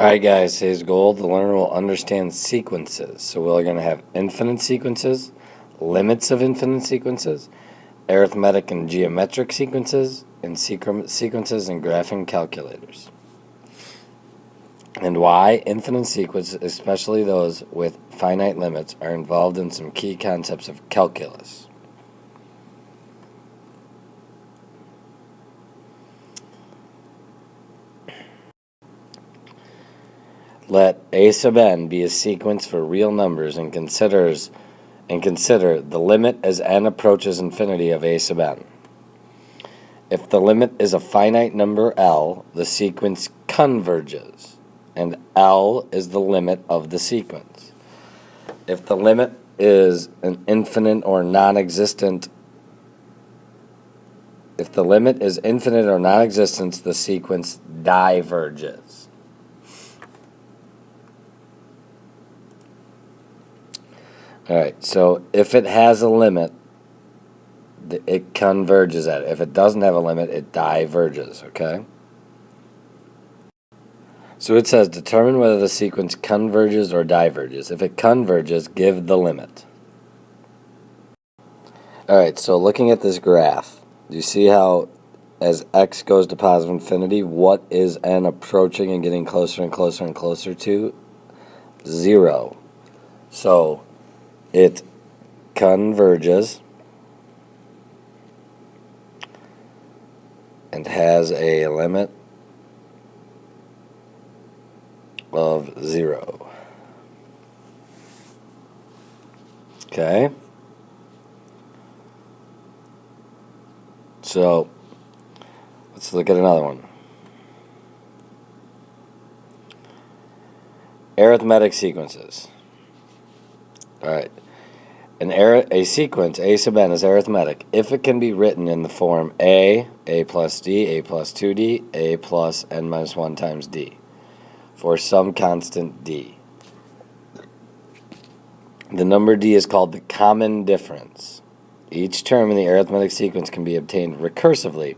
Alright guys, today's goal, the learner will understand sequences. So we're going to have infinite sequences, limits of infinite sequences, arithmetic and geometric sequences, and sequences and graphing calculators. And why infinite sequences, especially those with finite limits, are involved in some key concepts of calculus. Let a sub n be a sequence for real numbers and consider the limit as n approaches infinity of a sub n. If the limit is a finite number L, the sequence converges, and L is the limit of the sequence. If the limit is an infinite or non-existent, the sequence diverges. Alright, so if it has a limit, it converges at it. If it doesn't have a limit, it diverges, okay? So it says, determine whether the sequence converges or diverges. If it converges, give the limit. Alright, so looking at this graph, do you see how as x goes to positive infinity, what is n approaching and getting closer and closer and closer to? 0. So it converges and has a limit of 0. Okay? So let's look at another one. Arithmetic sequences. Alright. A sequence, a sub n, is arithmetic if it can be written in the form a plus d, a plus 2d, a plus n minus 1 times d, for some constant d. The number d is called the common difference. Each term in the arithmetic sequence can be obtained recursively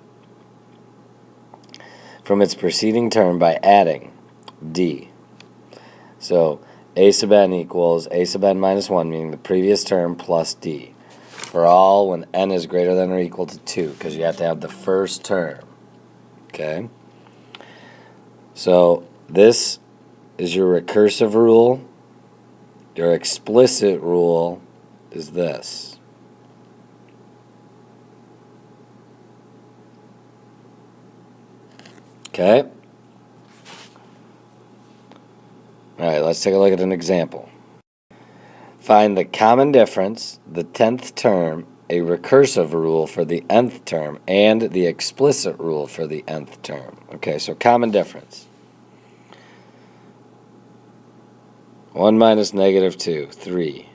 from its preceding term by adding d. So a sub n equals a sub n minus 1, meaning the previous term, plus d, for all when n is greater than or equal to 2, because you have to have the first term. Okay? So this is your recursive rule. Your explicit rule is this. Okay? Alright, let's take a look at an example. Find the common difference, the 10th term, a recursive rule for the nth term, and the explicit rule for the nth term. Okay, so common difference. 1 minus negative 2, 3.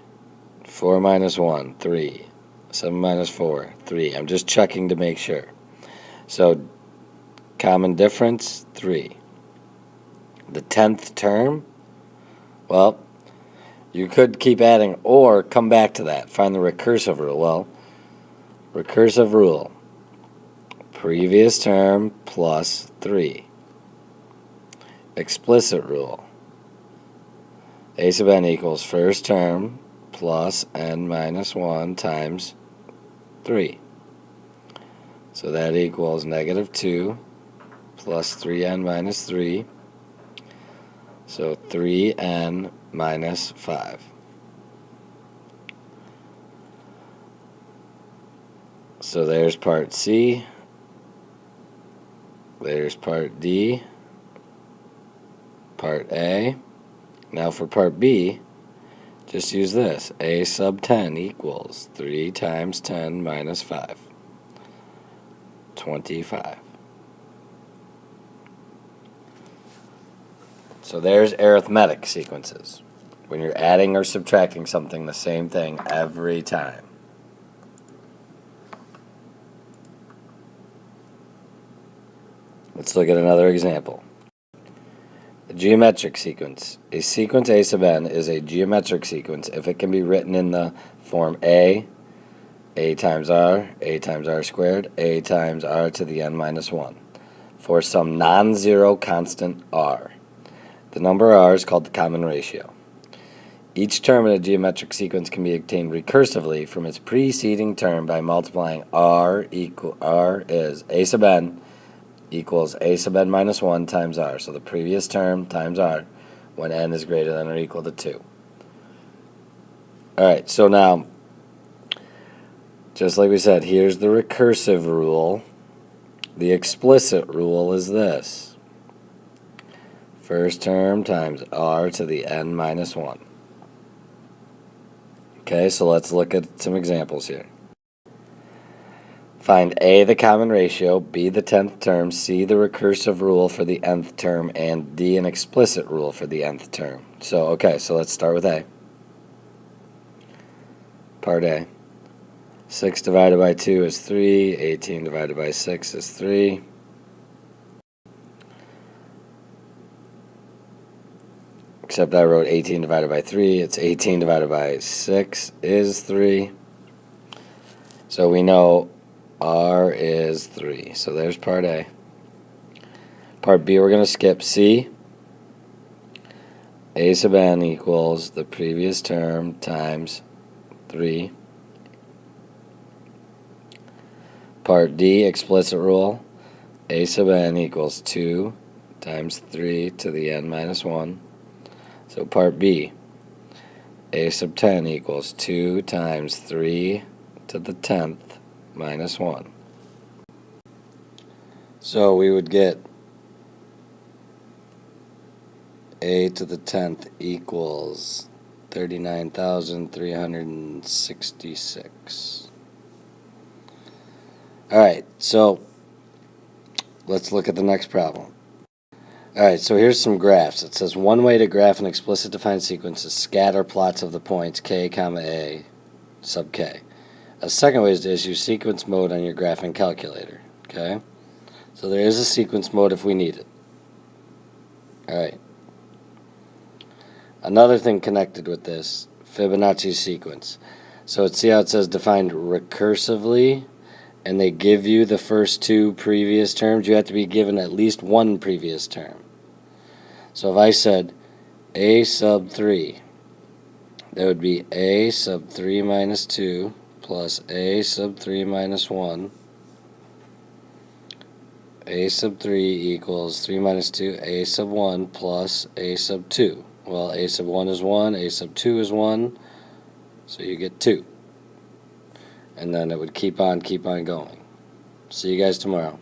4 minus 1, 3. 7 minus 4, 3. I'm just checking to make sure. So, common difference, 3. The 10th term, well, you could keep adding or come back to that. Find the recursive rule. Well, recursive rule, previous term plus 3. Explicit rule, a sub n equals first term plus n minus 1 times 3. So that equals negative 2 plus 3n minus 3. So 3n minus 5. So there's part C. There's part D. Part A. Now for part B, just use this. A sub 10 equals 3 times 10 minus 5. 25. So there's arithmetic sequences. When you're adding or subtracting something, the same thing every time. Let's look at another example. A geometric sequence. A sequence a sub n is a geometric sequence if it can be written in the form a times r squared, a times r to the n minus 1, for some non-zero constant r. The number r is called the common ratio. Each term in a geometric sequence can be obtained recursively from its preceding term by multiplying r is a sub n equals a sub n minus 1 times r. So the previous term times r when n is greater than or equal to 2. Alright, so now, just like we said, here's the recursive rule. The explicit rule is this. First term times r to the n minus 1. Okay, so let's look at some examples here. Find A, the common ratio, B, the 10th term, C, the recursive rule for the nth term, and D, an explicit rule for the nth term. So, okay, so let's start with A. Part A. 6 divided by 2 is 3. 18 divided by 6 is 3. Except I wrote 18 divided by 3. It's 18 divided by 6 is 3. So we know r is 3. So there's part A. Part B, we're going to skip C. A sub n equals the previous term times 3. Part D, explicit rule. A sub n equals 2 times 3 to the n minus 1. So part B, a sub 10 equals 2 times 3 to the 10th minus 1. So we would get a to the 10th equals 39,366. Alright, so let's look at the next problem. Alright, so here's some graphs. It says one way to graph an explicit defined sequence is scatter plots of the points k, comma a sub k. A second way is to issue sequence mode on your graphing calculator. Okay? So there is a sequence mode if we need it. Alright. Another thing connected with this, Fibonacci sequence. So see how it says defined recursively? And they give you the first two previous terms. You have to be given at least one previous term. So if I said a sub 3, that would be a sub 3 minus 2 plus a sub 3 minus 1. A sub 3 equals 3 minus 2, a sub 1 plus a sub 2. Well, a sub 1 is 1, a sub 2 is 1, so you get 2. And then it would keep on going. See you guys tomorrow.